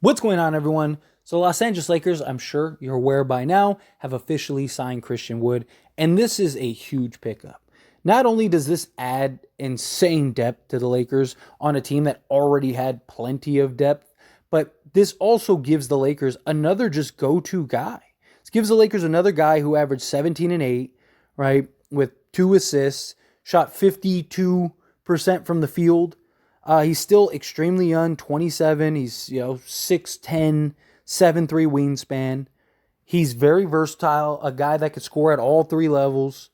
What's going on, everyone? So, Los Angeles Lakers, I'm sure you're aware by now, have officially signed Christian Wood, and this is a huge pickup. Not only does this add insane depth to the Lakers on a team that already had plenty of depth, but this also gives the Lakers another just go-to guy. This gives the Lakers another guy who averaged 17 and 8, right, with 2 assists, shot 52% from the field. He's still extremely young, 27. He's 6'10", 7'3" wingspan. He's very versatile, a guy that could score at all three levels,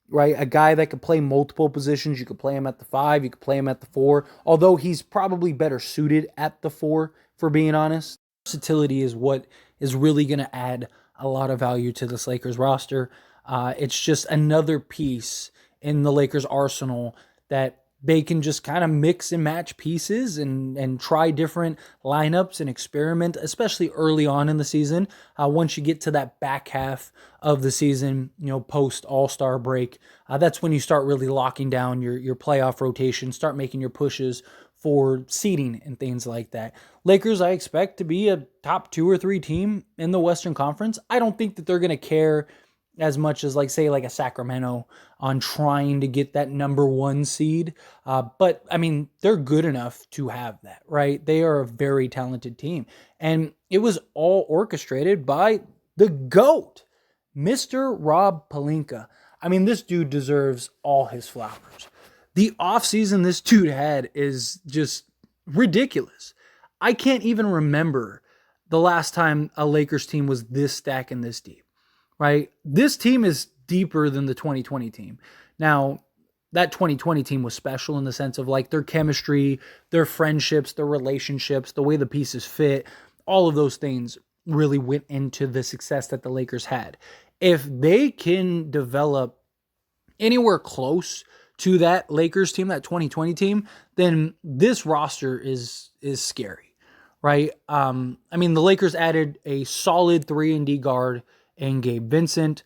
right? A guy that could play multiple positions. You could play him at the 5, you could play him at the 4, although he's probably better suited at the 4, for being honest. Versatility is what is really going to add a lot of value to this Lakers roster. It's just another piece in the Lakers arsenal that they can just kind of mix and match pieces and try different lineups and experiment, especially early on in the season. Once you get to that back half of the season, post All-Star break, that's when you start really locking down your playoff rotation, start making your pushes for seeding and things like that. Lakers, I expect to be a top 2 or 3 team in the Western Conference. I don't think that they're going to care as much as say a Sacramento on trying to get that number 1 seed. But I mean, they're good enough to have that, right? They are a very talented team. And it was all orchestrated by the GOAT, Mr. Rob Pelinka. I mean, this dude deserves all his flowers. The offseason this dude had is just ridiculous. I can't even remember the last time a Lakers team was this stacked and this deep. Right? This team is deeper than the 2020 team. Now, that 2020 team was special in the sense of their chemistry, their friendships, their relationships, the way the pieces fit, all of those things really went into the success that the Lakers had. If they can develop anywhere close to that Lakers team, that 2020 team, then this roster is scary, right? I mean, the Lakers added a solid 3-and-D guard and Gabe Vincent,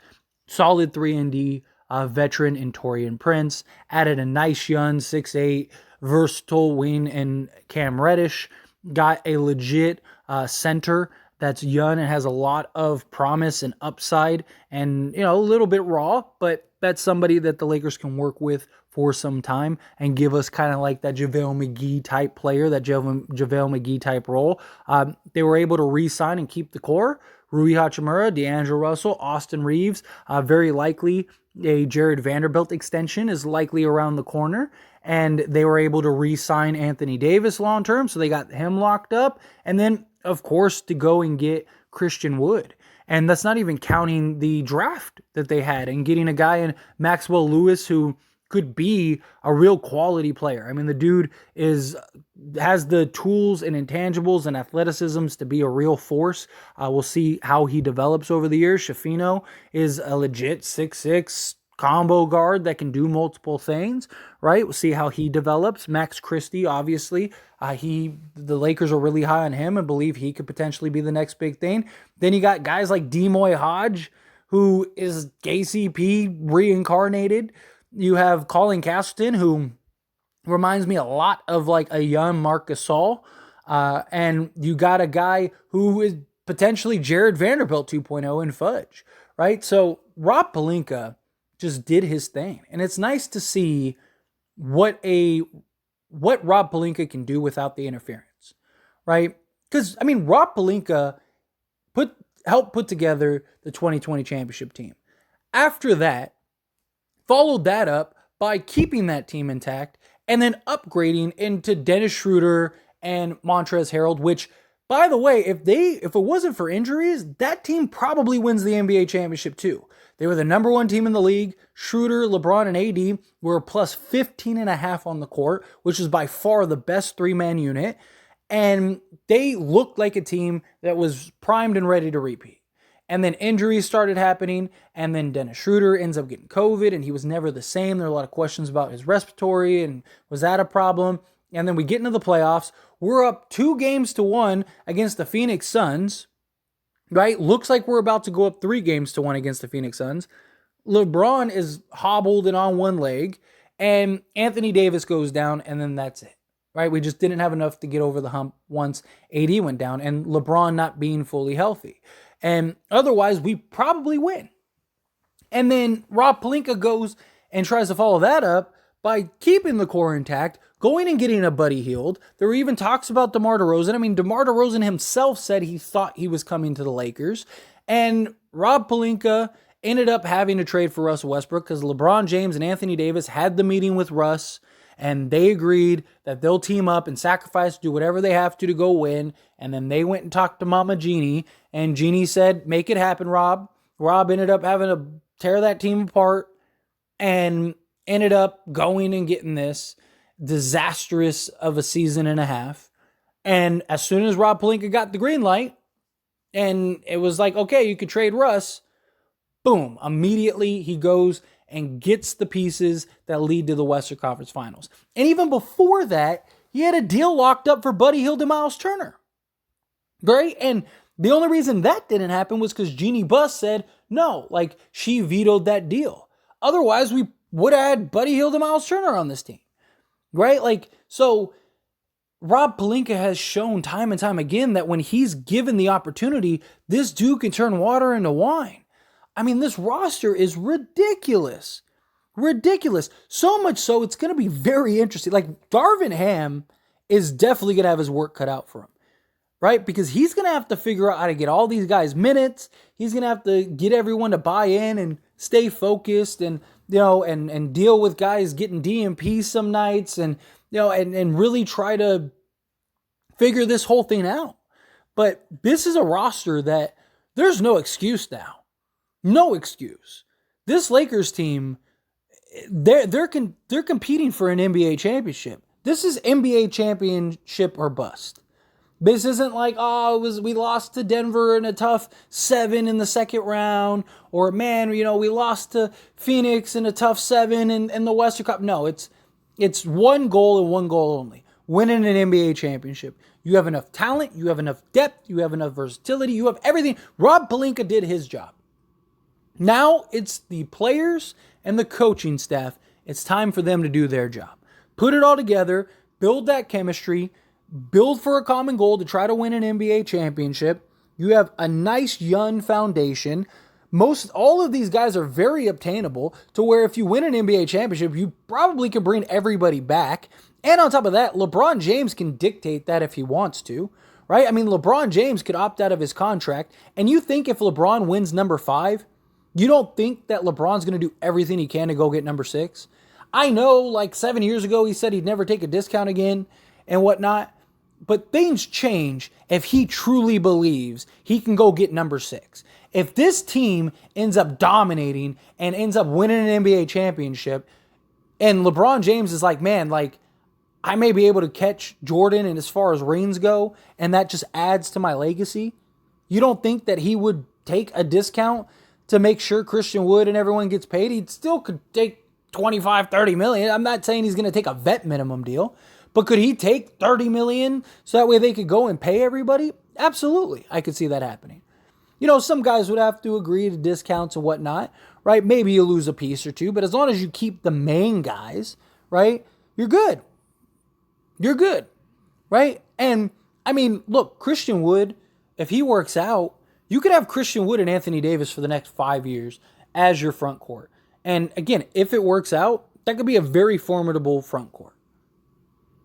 solid 3-and-D veteran in Taurean Prince, added a nice young 6'8" versatile wing in Cam Reddish, got a legit center that's young and has a lot of promise and upside and, a little bit raw, but that's somebody that the Lakers can work with for some time and give us kind of like that JaVale McGee type player, that JaVale McGee type role. They were able to re-sign and keep the core. Rui Hachimura, D'Angelo Russell, Austin Reeves, very likely a Jared Vanderbilt extension is likely around the corner. And they were able to re-sign Anthony Davis long-term, so they got him locked up. And then, of course, to go and get Christian Wood. And that's not even counting the draft that they had and getting a guy in Maxwell Lewis who could be a real quality player. I mean, the dude has the tools and intangibles and athleticisms to be a real force. We'll see how he develops over the years. Shafino is a legit 6'6" combo guard that can do multiple things, right? We'll see how he develops. Max Christie, obviously, the Lakers are really high on him and believe he could potentially be the next big thing. Then you got guys like Demoy Hodge, who is KCP reincarnated. You have Colin Castleton, who reminds me a lot of a young Marc Gasol. And you got a guy who is potentially Jared Vanderbilt 2.0 in Fudge, right? So Rob Pelinka just did his thing. And it's nice to see what Rob Pelinka can do without the interference, right? Because, I mean, Rob Pelinka helped put together the 2020 championship team. After that, followed that up by keeping that team intact and then upgrading into Dennis Schroeder and Montrezl Harrell, which, by the way, if it wasn't for injuries, that team probably wins the NBA championship too. They were the number 1 team in the league. Schroeder, LeBron, and AD were plus 15.5 on the court, which is by far the best 3-man unit. And they looked like a team that was primed and ready to repeat. And then injuries started happening, and then Dennis Schroeder ends up getting COVID, and he was never the same. There are a lot of questions about his respiratory, and was that a problem? And then we get into the playoffs. We're up 2-1 against the Phoenix Suns, right? Looks like we're about to go up 3-1 against the Phoenix Suns. LeBron is hobbled and on one leg, and Anthony Davis goes down, and then that's it, right? We just didn't have enough to get over the hump once AD went down and LeBron not being fully healthy. And otherwise, we probably win. And then Rob Pelinka goes and tries to follow that up by keeping the core intact, going and getting a Buddy Hield. There were even talks about DeMar DeRozan. I mean, DeMar DeRozan himself said he thought he was coming to the Lakers. And Rob Pelinka ended up having to trade for Russell Westbrook because LeBron James and Anthony Davis had the meeting with Russ, and they agreed that they'll team up and sacrifice, do whatever they have to go win. And then they went and talked to Mama Jeannie, and Jeannie said, make it happen, Rob. Rob ended up having to tear that team apart and ended up going and getting this disastrous of a season and a half. And as soon as Rob Pelinka got the green light and it was like, okay, you could trade Russ, boom, immediately he goes and gets the pieces that lead to the Western Conference Finals. And even before that, he had a deal locked up for Buddy Hield and Miles Turner. Right? And the only reason that didn't happen was because Jeannie Buss said no, like she vetoed that deal. Otherwise, we would have had Buddy Hield and Miles Turner on this team. Right? Like, so Rob Pelinka has shown time and time again that when he's given the opportunity, this dude can turn water into wine. I mean, this roster is ridiculous. Ridiculous. So much so, it's going to be very interesting. Like, Darvin Ham is definitely going to have his work cut out for him. Right? Because he's going to have to figure out how to get all these guys minutes. He's going to have to get everyone to buy in and stay focused and, you know, and deal with guys getting DMP some nights and, you know, and really try to figure this whole thing out. But this is a roster that there's no excuse now. No excuse. This Lakers team, they're competing for an NBA championship. This is NBA championship or bust. This isn't like, we lost to Denver in a tough 7 in the second round, or man, you know, we lost to Phoenix in a tough 7 in the Western Cup. No, it's one goal and one goal only: winning an NBA championship. You have enough talent, you have enough depth, you have enough versatility, you have everything. Rob Pelinka did his job. Now it's the players and the coaching staff. It's time for them to do their job. Put it all together, build that chemistry, build for a common goal to try to win an NBA championship. You have a nice young foundation. All of these guys are very obtainable to where if you win an NBA championship, you probably can bring everybody back. And on top of that, LeBron James can dictate that if he wants to, right? I mean, LeBron James could opt out of his contract. And you think if LeBron wins number 5, you don't think that LeBron's going to do everything he can to go get number 6? I know, like 7 years ago, he said he'd never take a discount again and whatnot. But things change if he truly believes he can go get number 6. If this team ends up dominating and ends up winning an NBA championship, and LeBron James is like, man, like, I may be able to catch Jordan and as far as rings go, and that just adds to my legacy, you don't think that he would take a discount to make sure Christian Wood and everyone gets paid? He still could take 25, 30 million. I'm not saying he's going to take a vet minimum deal, but could he take 30 million so that way they could go and pay everybody? Absolutely. I could see that happening. You know, some guys would have to agree to discounts and whatnot, right? Maybe you lose a piece or two, but as long as you keep the main guys, right, you're good. You're good, right? And, I mean, look, Christian Wood, if he works out, you could have Christian Wood and Anthony Davis for the next 5 years as your front court. And, again, if it works out, that could be a very formidable front court.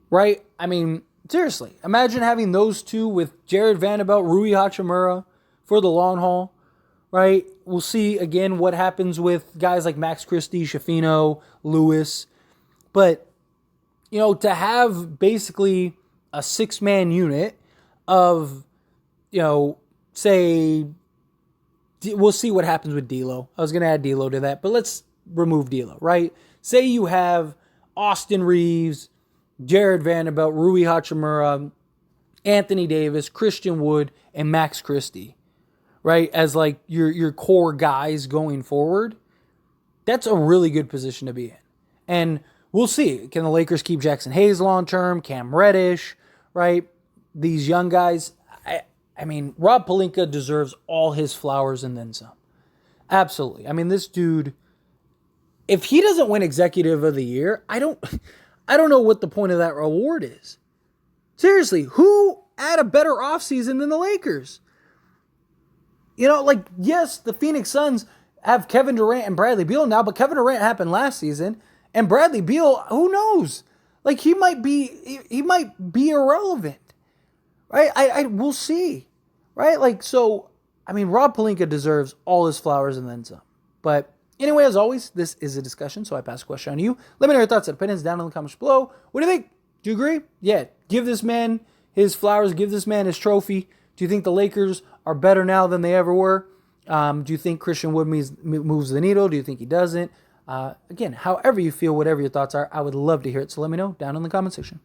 Right? I mean, seriously, imagine having those two with Jared Vanderbilt, Rui Hachimura for the long haul, right? We'll see, again, what happens with guys like Max Christie, Shafino, Lewis. But, you know, to have basically a 6-man unit of, you know, say, we'll see what happens with D'Lo. I was going to add D'Lo to that, but let's remove D'Lo, right? Say you have Austin Reeves, Jared Vanderbilt, Rui Hachimura, Anthony Davis, Christian Wood, and Max Christie, right? As like your core guys going forward. That's a really good position to be in. And we'll see. Can the Lakers keep Jackson Hayes long term? Cam Reddish, right? These young guys. I mean, Rob Pelinka deserves all his flowers and then some. Absolutely. I mean, this dude, if he doesn't win Executive of the Year, I don't know what the point of that award is. Seriously, who had a better offseason than the Lakers? You know, like, yes, the Phoenix Suns have Kevin Durant and Bradley Beal now, but Kevin Durant happened last season, and Bradley Beal, who knows? Like, he might be irrelevant, right? We'll see, right? Like, so, I mean, Rob Pelinka deserves all his flowers and then some. But anyway, as always, this is a discussion, so I pass the question on to you. Let me know your thoughts and opinions down in the comments below. What do you think? Do you agree? Yeah, give this man his flowers, give this man his trophy. Do you think the Lakers are better now than they ever were? Do you think Christian Wood moves the needle? Do you think he doesn't? Again, however you feel, whatever your thoughts are, I would love to hear it. So let me know down in the comment section.